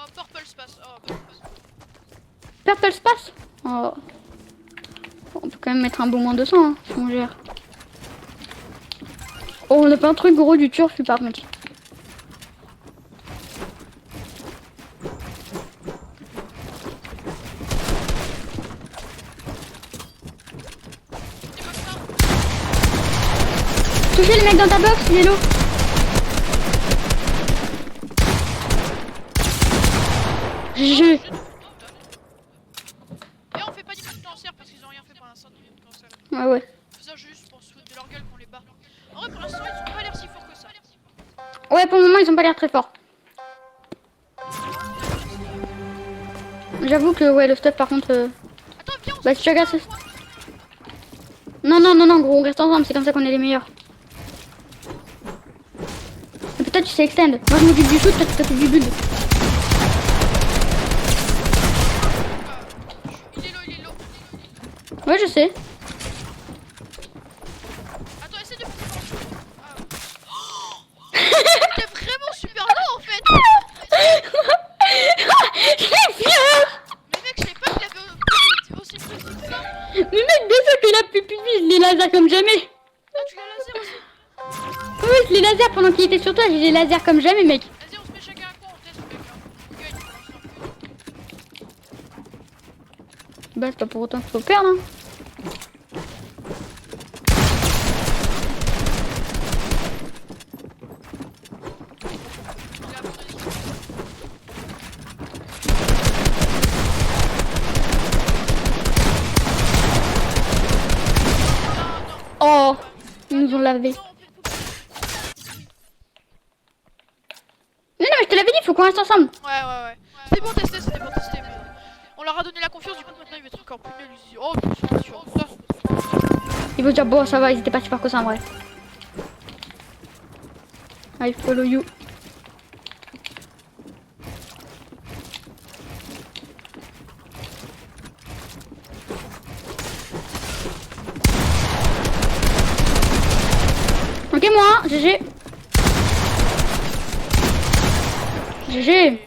Oh, Purple Space. Oh, Purple Space. Purple Space. Oh. On peut quand même mettre un bon moins 200 hein, si on gère. Oh, on a pas un truc gros du turfu par contre. Touchez le mec dans ta box, il est low. Je... Et on fait pas d'image cancer parce qu'ils ont rien fait pour l'instant de cancer. Ah ouais. C'est ça juste pour se foutre de leur gueule qu'on les bat. En vrai, pour l'instant, ils ont pas l'air si forts que ça. Ouais, pour le moment, ils ont pas l'air très forts. J'avoue que ouais, le stuff par contre... Attends, viens, on Bah se si tu regardes... fait ça- Non, gros, on reste ensemble, c'est comme ça qu'on est les meilleurs. Et peut-être tu sais extend. Moi je m'occupe du shoot, toi tu t'occupes du build. Il est low. Ouais, je sais. Attends, essaie de passer par le T'es vraiment super low en fait. Je l'ai fier. Mais mec, je sais pas qu'il avait aussi petit que ça. Mais mec, bien sûr qu'il a pu vite les lasers comme jamais. Ah, tu l'as laser aussi. Oui, je les lasers pendant qu'il était sur toi, j'ai les lasers comme jamais, mec. Vas-y, on se met chacun un coin, on teste mec. On gagne pour l'instant. Bah, c'est pas pour autant qu'il faut perdre, hein. Il a abandonné. Oh, ils nous ont lavé. Non, on peut pas. Non, mais je te l'avais dit, faut qu'on reste ensemble. Ouais. C'était pour tester, mais on leur a donné la confiance, du coup maintenant ils vont être encore plus nuls. Ils disent, oh, bien sûr, ça. Ils vont dire, bon, ça va, ils étaient pas si forts que ça en vrai. I follow you. Ok, moi, GG. GG.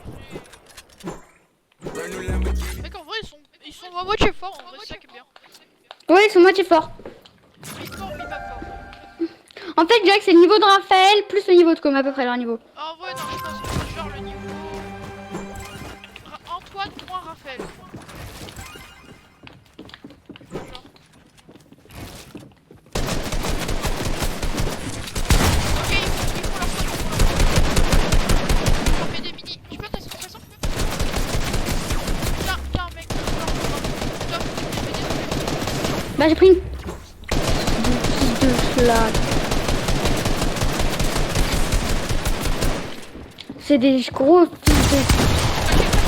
Mec, en vrai, ils sont à moitié forts, en vrai, c'est ça qui est bien. Ouais, ils sont moitié forts. Mi-fort, mi-pas fort. En fait, je dirais que c'est le niveau de Raphaël plus le niveau de Com, à peu près leur niveau. En vrai, non, je pense que c'est genre le niveau. Antoine moins Raphaël. Genre. Ok, ils font leur faute. On fait des mini. Tu peux passer de toute façon? Tiens, mec. Top. Bah, j'ai pris une... Deux flags. C'est des gros fils de...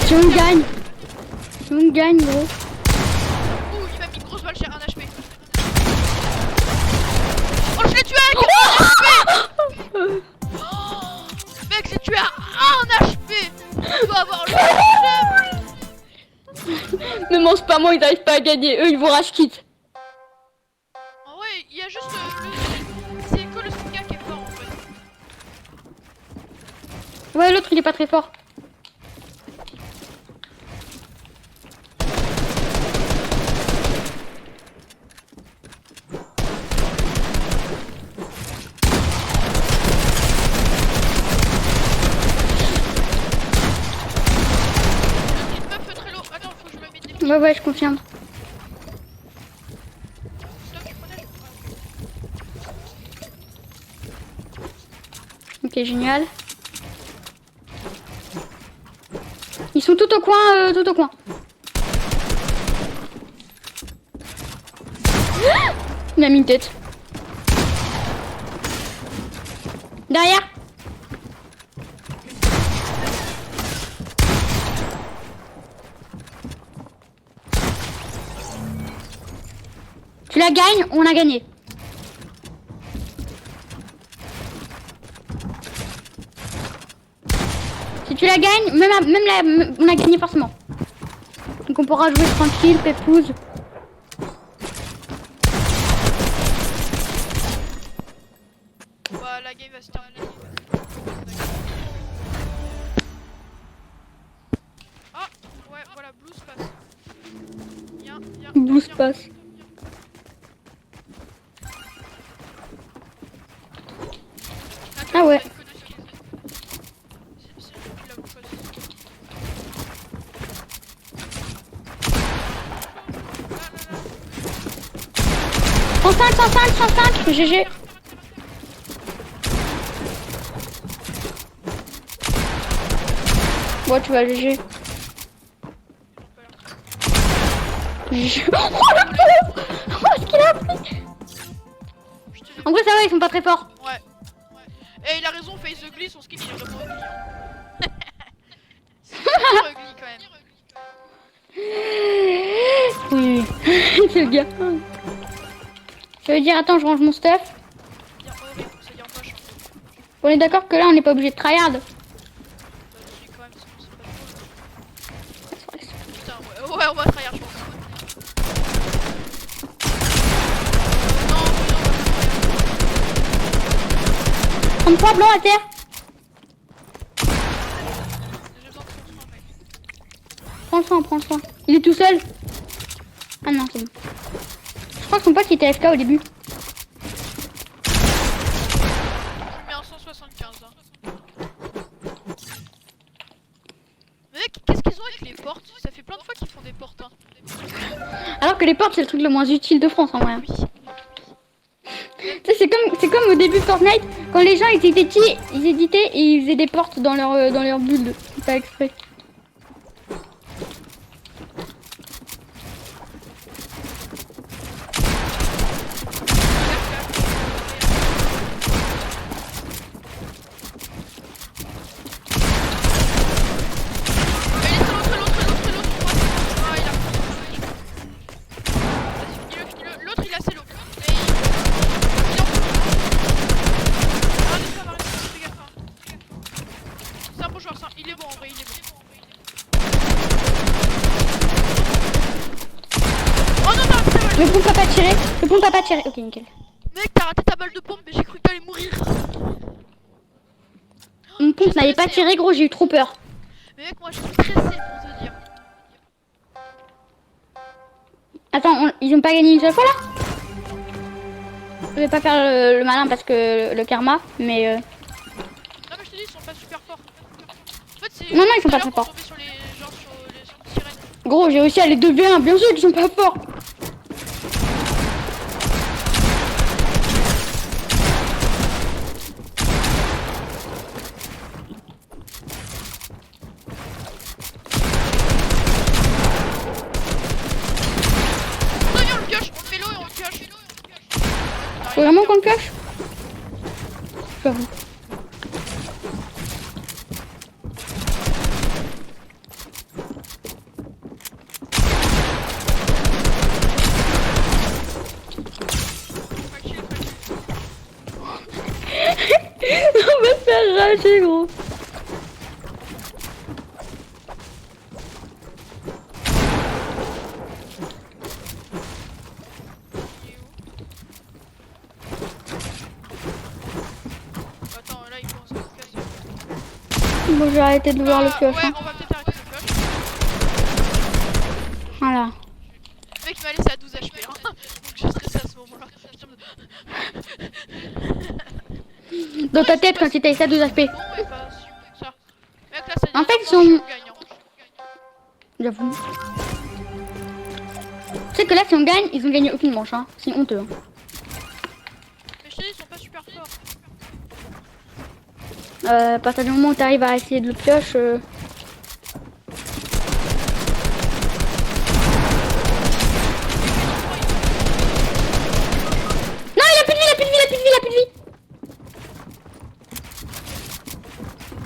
Si on gagne. Si on gagne, gros. Ouh, il m'a mis une grosse balle chez 1 HP. Oh, je l'ai tué avec 1 HP. Mec, j'ai tué à 1 HP. Tu dois avoir le seum. Ne mange pas, moi, ils arrivent pas à gagner. Eux, ils vont rage quitte. En vrai, il y a juste c'est que le Sika qui est fort en fait. Ouais, l'autre, il est pas très fort. Une meuf très low. Attends, faut que je me mette des petits. Ouais, je confirme. Stop, tu protèges. Ok, génial. Ils sont tout au coin, tout au coin. Il a mis une tête. Derrière. Tu la gagnes, on a gagné. Si tu la gagnes, on a gagné forcément. Donc on pourra jouer tranquille, pépouze. Bah, la game va se terminer. Blue passe. Blue passe. Ah ouais. GG. Bon, tu vas GG. GG. Oh le pauvre. Oh, ce qu'il a pris. En vrai, ça va, ils sont pas très forts. Ouais. Et il a raison, Face the Glitch, son skin il est vraiment ugly. C'est ugly quand même. Oui. C'est le gars. Ça veut dire, attends, je range mon stuff. Bien horrible, c'est bien moche. On est d'accord que là, on n'est pas obligé de tryhard. Si, quand même, sinon c'est pas cool. Putain, ouais, on va tryhard, je pense. Non, on va tryhard. 33 blancs à terre. J'ai besoin de son soin, mec. Prends le soin. Il est tout seul. Ah non, c'est bon. Je crois que son pote il était AFK au début. Je lui mets un 175. Hein. Mec, qu'est-ce qu'ils ont avec les portes? Ça fait plein de fois qu'ils font des portes. Hein. Alors que les portes c'est le truc le moins utile de France en vrai. Oui. Tu sais, c'est comme au début de Fortnite, quand les gens ils éditaient et ils faisaient des portes dans leur build. C'est pas exprès. Il est bon en vrai, il est bon. Oh non, non, putain, Le pompe a pas tiré. Ok, nickel. mec, t'as raté ta balle de pompe, mais j'ai cru que t'allais mourir. Mon pompe n'avait pas tiré, gros, j'ai eu trop peur. Mais mec, moi je suis stressé pour te dire. Attends, ils ont pas gagné une seule fois là? Je vais pas faire le malin parce que le karma, mais Non, mais je te dis, ils sont pas super forts. En fait, c'est. Non, ils sont pas très forts. Sur les sirènes. Gros, j'ai réussi à les 2v1, bien sûr qu'ils sont pas forts. On le pioche, on le fait l'eau et on le pioche. Faut vraiment qu'on le pioche? J'avoue. On va se faire rager, gros. Attends, là il commence à se casser. Bon, j'ai arrêté de voir le pioche. Ouais, Hein. on va peut-être arrêter le pioche. Voilà. Le mec il m'a laissé à 12 HP. Hein. Donc je stressé à ce moment-là. Dans ta tête quand tu étais à 12 HP. Bon, ouais, pas ça. Mec, là, ça dit En fait, ils je sont- gagne, hein. J'avoue. Tu sais que là, si on gagne, ils ont gagné aucune manche. Hein. C'est honteux. Hein. Mais je te dis, ils sont pas super forts. À partir du moment où tu arrives à essayer de le pioche. Non, il a plus de vie, il a plus de vie, il a plus de vie, il a plus de vie.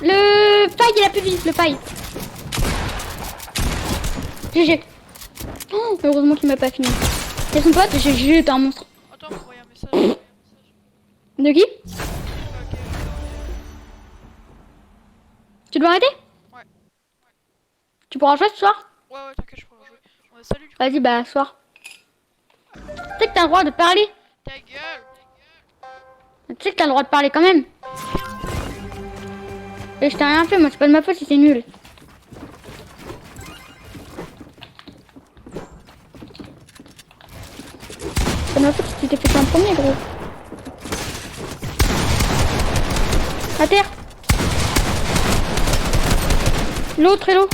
Le paille, il a plus de vie, le paille. GG. Oh, heureusement qu'il m'a pas fini. C'est son pote, GG, t'es un monstre. Attends, on va envoyer un message. De qui? Ok. Tu dois arrêter? Ouais. Tu pourras jouer ce soir? Ouais, t'inquiète, je pourrais jouer. Ouais, salut, du coup. Vas-y, bah, soir. Tu sais que t'as le droit de parler. Ta gueule. Tu sais que t'as le droit de parler quand même. Et je t'ai rien fait, moi, c'est pas de ma faute si c'est nul. t'es fait en premier, gros. À terre. L'autre, hello.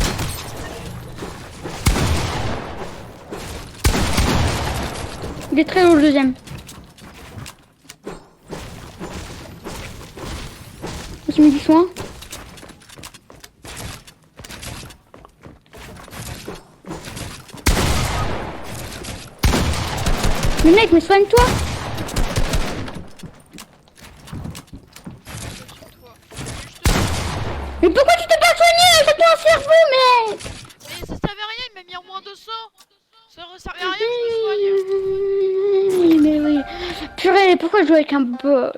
Il est très haut, le deuxième. J'ai mis du soin. Mais mec, mais soigne-toi. Mais pourquoi tu t'es pas soigné? J'ai un cerveau, mec. Mais ça servait à rien, il m'a mis en moins 200. Ça servait à rien que je me soigne. Mais oui. Purée, pourquoi je joue avec un bot?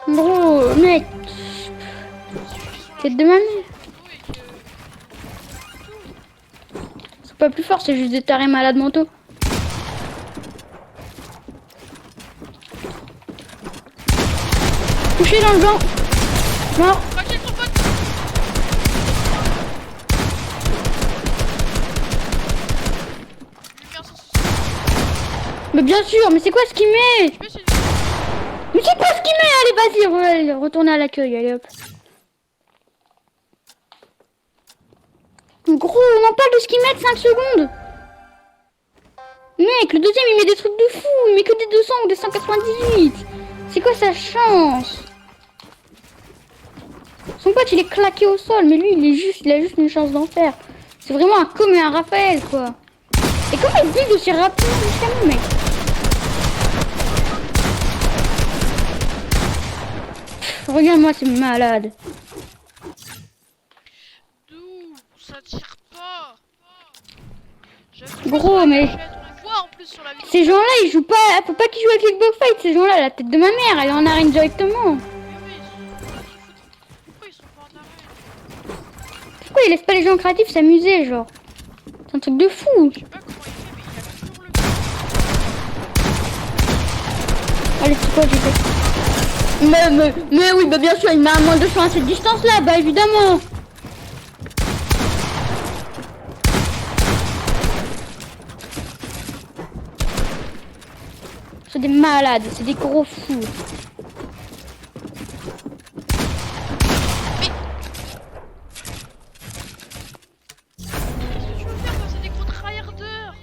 Gros, mec. T'es de ma mère. C'est pas plus fort, c'est juste des tarés malades mentaux. Touché dans le blanc. Mort. Raquel, ton pote. Lumière sans souci. Mais bien sûr, mais c'est quoi ce qu'il met? Je peux essayer Mais c'est quoi ce qu'il met? Allez, vas-y, retournez à l'accueil, allez hop. Gros, on en parle de ce qu'il met de 5 secondes. Mec, le deuxième il met des trucs de fou, il met que des 200 ou des 198. C'est quoi sa chance? Son pote il est claqué au sol, mais lui il a juste une chance d'en faire. C'est vraiment un com et un Raphaël quoi. Et comment il build aussi rapidement jusqu'à nous, mec? Regarde-moi, c'est malade. d'où ça tire pas. Gros, mais On voit en plus sur la vidéo. ces gens-là, ils jouent pas. Faut pas qu'ils jouent avec les box fight. Ces gens-là, la tête de ma mère, elle est en arène directement. Pourquoi ils sont pas en arrêt? Pourquoi ils laissent pas les gens créatifs s'amuser, genre? C'est un truc de fou. Je sais pas comment il fait, mais il a toujours le. Allez, c'est quoi, j'ai fait? Mais oui, bah bien sûr, il m'a à moins de 200 à cette distance-là, bah évidemment. C'est des malades, c'est des gros fous. Qu'est-ce que tu veux faire quand c'est des gros tryharders?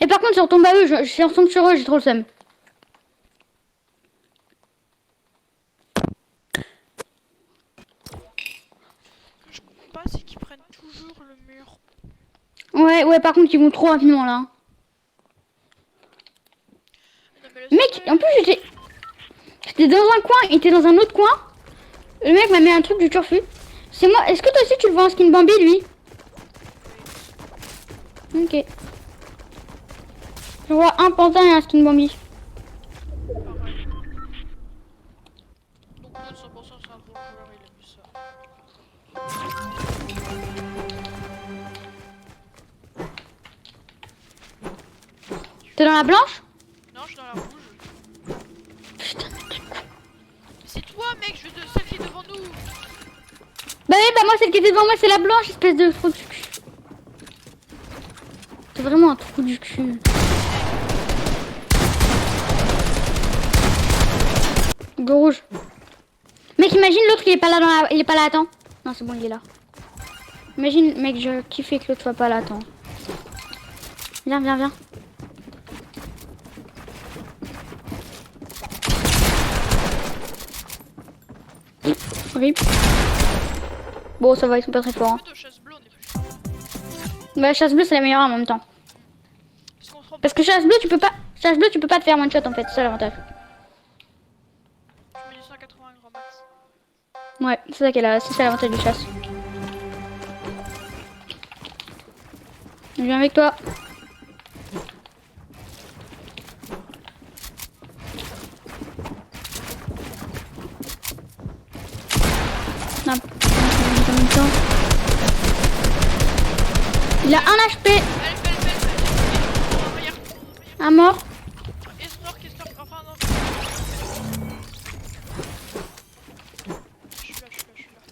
Et par contre, si on retombe à eux, si on retombe sur eux, j'ai trop le seum. Je comprends pas, c'est qu'ils prennent toujours le mur. Ouais, par contre, ils vont trop rapidement là. Non, mais le Mec, seul- en plus, j'étais dans un coin, il était dans un autre coin. Le mec m'a mis un truc du turfu. C'est moi. Est-ce que toi aussi tu le vois en skin Bambi, lui? Ok. Je vois un pantin et un skin Bambi. Pareil. Donc, le 100% c'est un bon joueur, il a vu ça. T'es dans la blanche? Non, je suis dans la rouge. Putain, mais t'es con. Mais c'est toi, mec, je veux de celle qui est devant nous. Bah oui, bah moi celle qui était devant moi c'est la blanche, espèce de trou du cul. C'est vraiment un trou du cul. Le rouge. Mec, imagine l'autre il est pas là dans la... Il est pas là, attends. Non, c'est bon, il est là. Imagine, mec, je kiffais que l'autre soit pas là, attends. Viens, viens, viens. Horrible. Bon, ça va, ils sont pas très forts. Hein. De chasse bleue, on est plus. Bah, chasse bleue, c'est la meilleure arme en même temps. Parce qu'on se rend Parce que chasse bleue, tu peux pas... Chasse bleue, tu peux pas te faire one shot en fait, c'est ça l'avantage. Je mets du 180 grand max. Ouais, c'est ça qu'elle a, c'est ça l'avantage du chasse. Je viens avec toi. Non. En même temps. Il a un HP. Elle. Regarde. Un mort. Esnor, enfin non.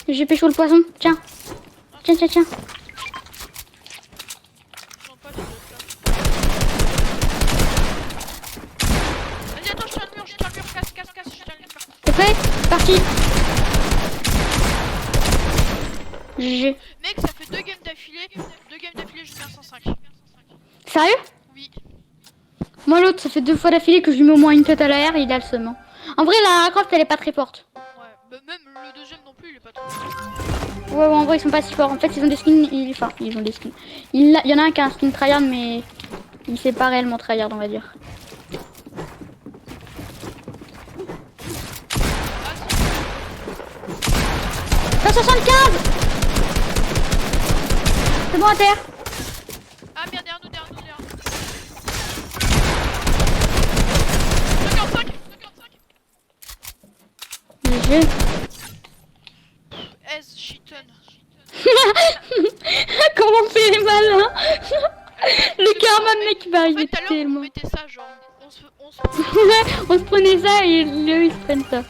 J'ai pécho le poisson. Tiens. Tiens. Non, pas les autres là. Vas-y, attends, je tiens le mur, casse, je tiens le mur. T'es prêt? C'est parti. GG. Mec, ça fait 2 games d'affilée, je mets un 105. Sérieux? Oui. Moi l'autre, ça fait 2 fois d'affilée que je lui mets au moins une tête à l'air et il a le seum. En vrai, la Croft, elle est pas très forte. Ouais, bah même le deuxième non plus, il est pas trop. Ouais, en vrai, ils sont pas si forts. En fait, ils ont des skins. Enfin, ils ont des skins. Il y en a un qui a un skin tryhard, mais il sait pas réellement tryhard, on va dire. Ah, 175. C'est bon à terre. ah merde, derrière nous. 55. GG. S, shiton. Comment on fait les malins? Le karma, mec, va En fait, arriver tout à l'heure, on tellement. mettait ça, genre, on se On se prenait ça et eux ils se prennent ça.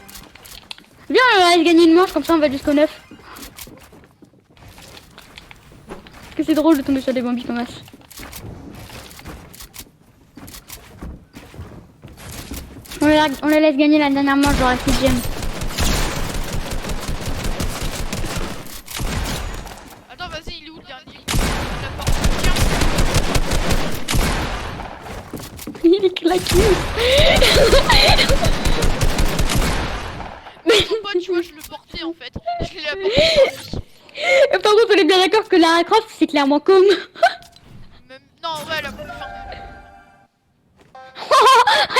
Viens, on va gagner une manche, comme ça on va jusqu'au 9. Parce que c'est drôle de tomber sur des bambis comme ça. On les laisse gagner la dernière manche, genre la 6ème. Attends, vas-y, il est où le dernier? La porte. Tiens. Il est claqué. Mais son pote, tu vois, je le portais en fait. Je l'ai apporté. Par contre, on est bien d'accord que la Croft c'est clairement comme. Même... Non, ouais, la plus fin.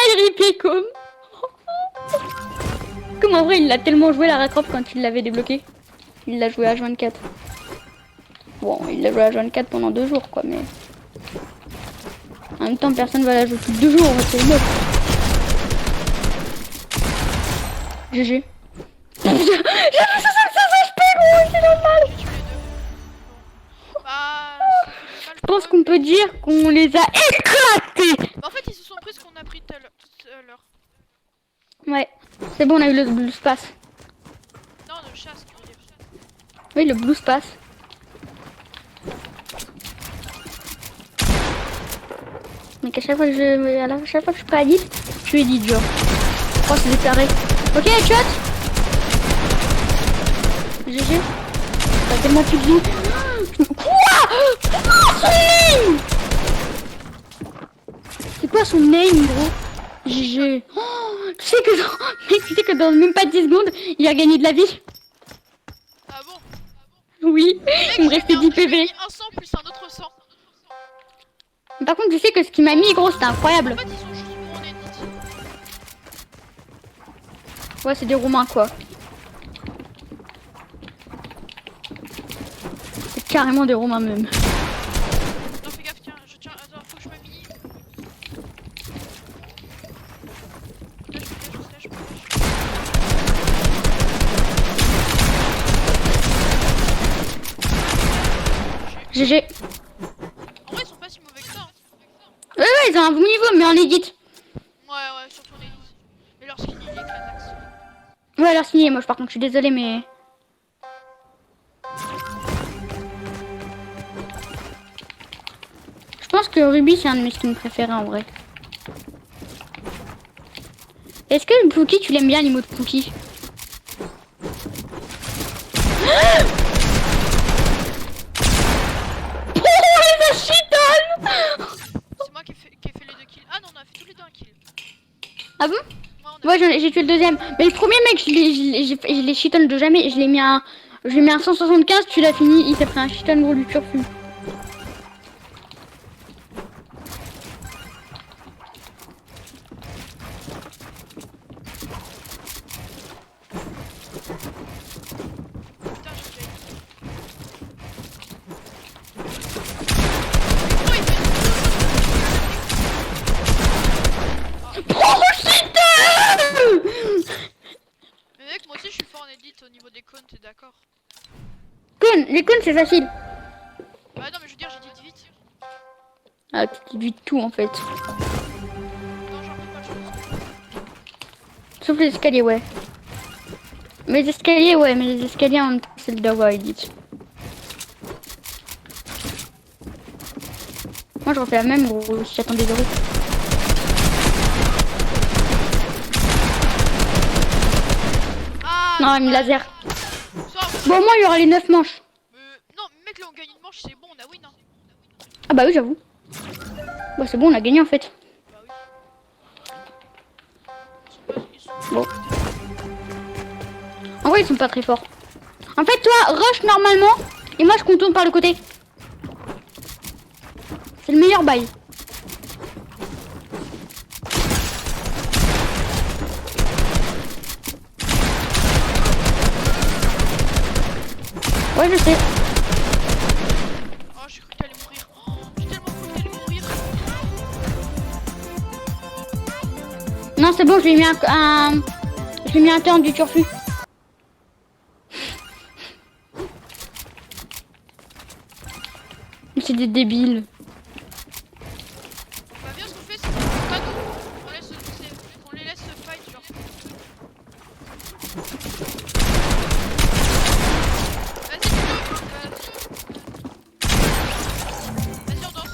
Il replay comme. Comme en vrai, il l'a tellement joué la Croft quand il l'avait débloqué. Il l'a joué à H24. Bon, il l'a joué à H24 pendant 2 jours quoi, mais. En même temps, personne va la jouer tous 2 jours, c'est moche. GG. J'ai fait 65 HP gros, c'est normal. J'ai tué les deux. Bah, ça fait mal. Je pense qu'on peut dire qu'on les a éclatés. Bah, en fait, ils se sont pris ce qu'on a pris tout à l'heure. Ouais, c'est bon, on a eu le blue pass. Non, le chasse, tu veux dire. Oui, le blue pass. Mais qu'à chaque fois que chaque fois que je prends Adit, je suis Edith, genre. Oh, c'est déclaré. Ok, headshot. GG. T'as tellement plus de vie. Quoi? Son name. C'est quoi son name, gros? GG. Oh, tu sais que dans même pas 10 secondes, il a gagné de la vie. Ah bon? Oui, Mec, il me restait 10 j'ai PV. mis un sang plus un autre sang. Par contre, je sais que ce qu'il m'a mis, gros, c'était En incroyable. fait, ils sont juste mon edit. Ouais, c'est des Roumains, quoi. C'est carrément des Roumains, même. Non, fais gaffe, tiens, attends, faut que je me mine. GG. En vrai, ils sont pas si mauvais que ça. Hein. Ouais, ils ont un bon niveau, mais en edit. Ouais, surtout en edit. Mais leur skin, il est clanax. Ouais, alors signé, moi, par contre, je suis désolée, mais... Je pense que Ruby, c'est un de mes skins préférés, en vrai. Est-ce que Pookie, tu l'aimes bien, l'emote Pookie? C'est moi qui ai fait les 2 kills. Ah non, on a fait tous les 2 un kill. Ah bon? Ouais, on a Ouais, j'ai tué le deuxième. Mais le premier mec, je l'ai shiton de jamais. Je l'ai mis un 175, tu l'as fini, il t'a pris un shiton gros du turfu. Putain, j'ai déjà été. Oh, shiton! Mais mec, moi aussi je suis fort en edit au niveau des cônes, t'es d'accord? Les cônes, c'est facile. Bah non, mais je veux dire, j'ai dit vite. Ah, tu dis tout en fait. Non, j'en fais pas de chance. Sauf les escaliers, ouais. Mais les escaliers, ouais, mais les escaliers en même temps, c'est le devoir edit. Moi je refais la même gros si j'attends des euros. Ah, Non, une laser. Sors. Bon, au moins il y aura les 9 manches. Non, mec, là on gagne une manche, c'est bon, on a win. Hein. Ah bah oui, j'avoue. Bah c'est bon, on a gagné en fait. Bah oui. Ils sont pas- Bon. En vrai, ils sont pas très forts. En fait, toi, rush normalement, et moi je contourne par le côté. C'est le meilleur bail. Ouais, je sais. Oh, j'ai cru que t'allais mourir. Oh, j'ai tellement cru que t'allais mourir. Non, c'est bon, je lui ai mis je lui ai mis un turn du turfu. C'est des débiles. Bah, bien, ce qu'on fait, c'est qu'on pas nous. On les laisse fight, genre. Vas-y, vas-y, on danse.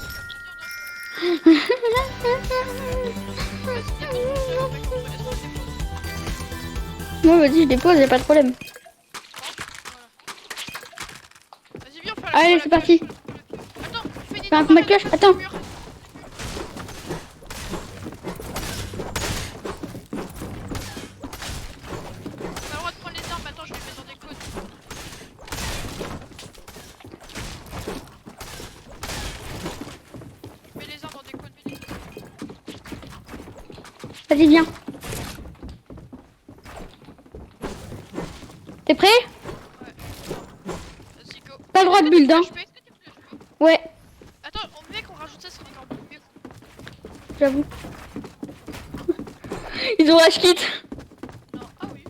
Non, vas-y, je dépose, y'a pas de problème. Vas-y, viens, on fait Allez, c'est parti. Attends, fais une Fais un combat de cloche, attends. On a le droit de prendre les armes, attends, je vais les mettre dans des cônes. Mets les armes dans des cônes. Vas-y, viens. T'es prêt? Vas-y, go. Pas le droit de build, hein. Ouais, Attends, mec, on rajoute ça, c'est encore mieux. j'avoue. Ils ont rush kit. Non, ah oui.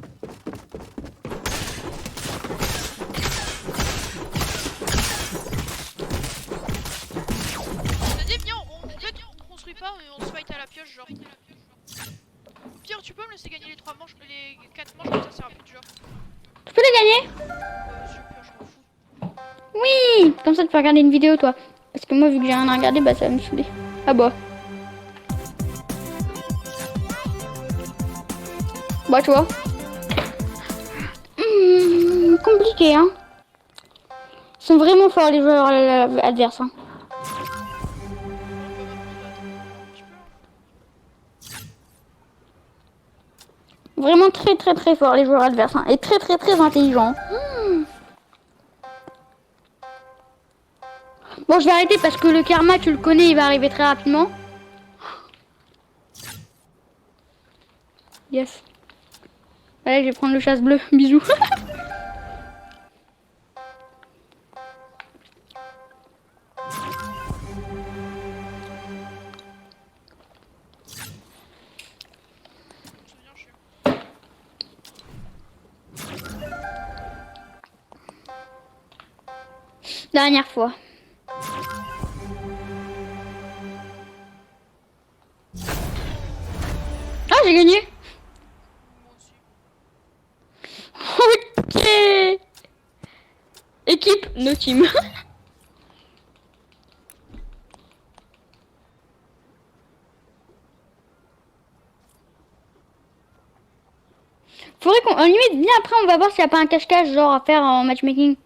Vas-y, viens, en fait, on construit pas, on se fight à la pioche, genre. Pierre, tu peux me laisser gagner les 3 manches, les 4 manches, comme ça, c'est rapide, genre. Tu peux les gagner? Je pioche, je m'en fous. Oui. Comme ça, tu peux regarder une vidéo, toi. Parce que moi, vu que j'ai rien à regarder, bah ça va me saouler. Ah bah. Bah, tu vois. Compliqué, hein. Ils sont vraiment forts, les joueurs adverses. Hein. Vraiment très très très forts, les joueurs adverses. Hein. Et très très très intelligents. Bon, je vais arrêter parce que le karma, tu le connais, il va arriver très rapidement. Yes. Allez, je vais prendre le chasse bleu. Bisous. Dernière fois. Ah, j'ai gagné. Moi aussi. Ok. Équipe, no team. Faudrait qu'on limite bien après on va voir s'il n'y a pas un cache-cache genre à faire en matchmaking.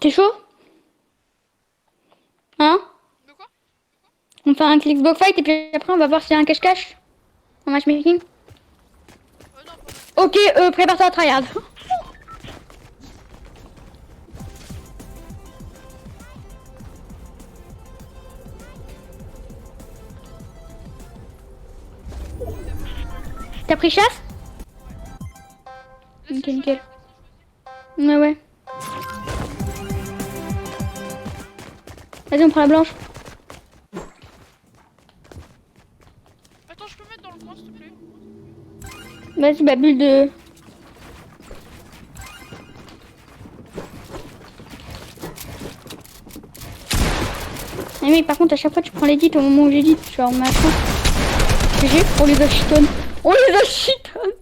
T'es chaud? Hein? De quoi? On fait un Xbox fight et puis après on va voir s'il y a un cache-cache en matchmaking. Non, pas Ok, prépare-toi à tryhard. T'as pris chasse? Ok, nickel. Ouais, ouais. Vas-y, on prend la blanche. Attends, je peux mettre dans le coin, s'il te plaît? Vas-y, bah bulle de... Eh mec, par contre, à chaque fois, tu prends l'édit au moment où j'édite, tu vois, machin. GG, on les a chitonnes. On les a chitonnes.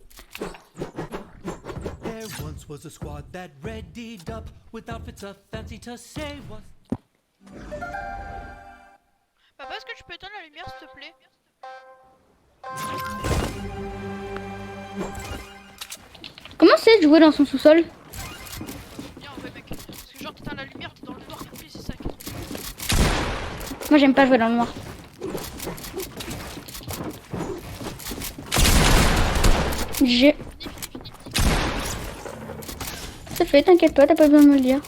There once was a squad that readied up with outfits so fancy to say what. Papa, est-ce que tu peux éteindre la lumière s'il te plaît? Comment c'est de jouer dans son sous-sol? Bien ouais mec. Parce que genre t'éteins la lumière, t'es dans le noir complet, c'est ça. Moi j'aime pas jouer dans le noir. J'ai... Ça fait, t'inquiète pas, t'as pas besoin de me le dire.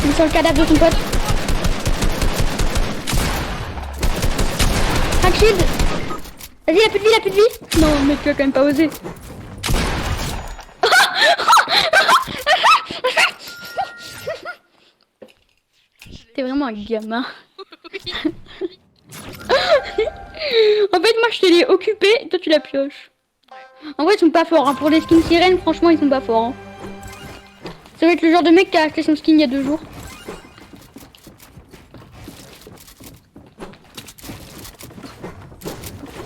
Il est sur le cadavre de son pote. Hack shield. Vas-y, il a plus de vie, il a plus de vie. Non, mais tu as quand même pas osé. T'es vraiment un gamin. En fait, moi je te l'ai occupé, et toi tu la pioches. En vrai, ils sont pas forts. Hein. Pour les skins sirènes, franchement, ils sont pas forts. Hein. Ça va être le genre de mec qui a acheté son skin il y a 2 jours.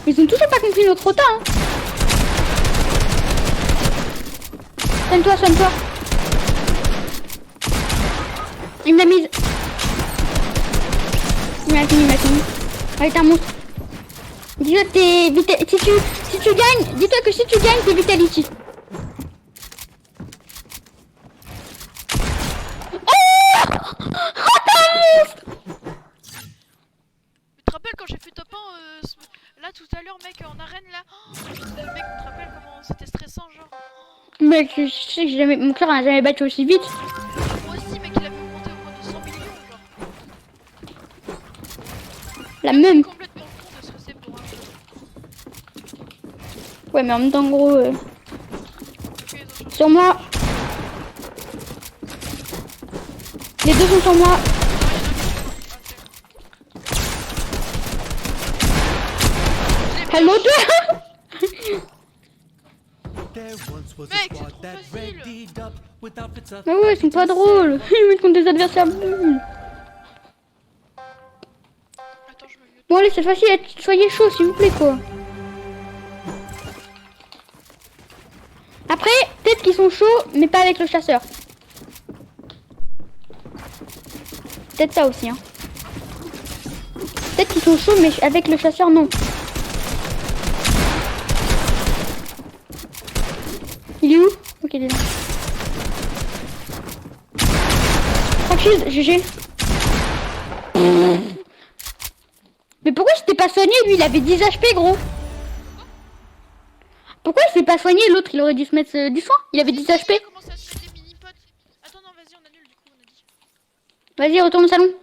Ils ont toujours pas compris notre rota. Hein. Soigne-toi, soigne-toi. Il me l'a mise. Il m'a fini. Allez, t'es un monstre. Dis-toi que t'es... Si tu gagnes, dis-toi que si tu gagnes, t'es Vitality. Oh, t'es un monstre. Tu te rappelles quand j'ai fait top 1 là tout à l'heure mec en arène là mec, tu te rappelles comment c'était stressant genre? Mec, je sais que jamais... mon cœur n'a jamais battu aussi vite. Moi aussi mec, il avait augmenté au moins de 100 millions genre. La même. Complètement con de ce que c'est pour un jeu. Ouais, mais en même temps, gros... Ok, ils ont changé. Sur moi. Les deux sont sur moi. Calme-toi. There once was a Mec, c'est squad trop that facile. readied up with outfits so Mais ouais, ils sont pas drôles. Ils mettent contre des adversaires nuls. Attends, je me mute. Bon allez, c'est facile, soyez chaud s'il vous plaît quoi. Après, peut-être qu'ils sont chauds, mais pas avec le chasseur. Peut-être ça aussi, hein. Peut-être qu'ils sont chauds, mais avec le chasseur, non. Il est où? Ok, il est là. Hack shield, GG. Mais pourquoi il s'était pas soigné lui? Il avait 10 HP gros. Pourquoi il s'est pas soigné l'autre? Il aurait dû se mettre du soin. Il avait 10 HP. Comment ça se fait des mini-potes? Attends, non, vas-y, on annule du coup, on a dit. Vas-y, retourne au salon.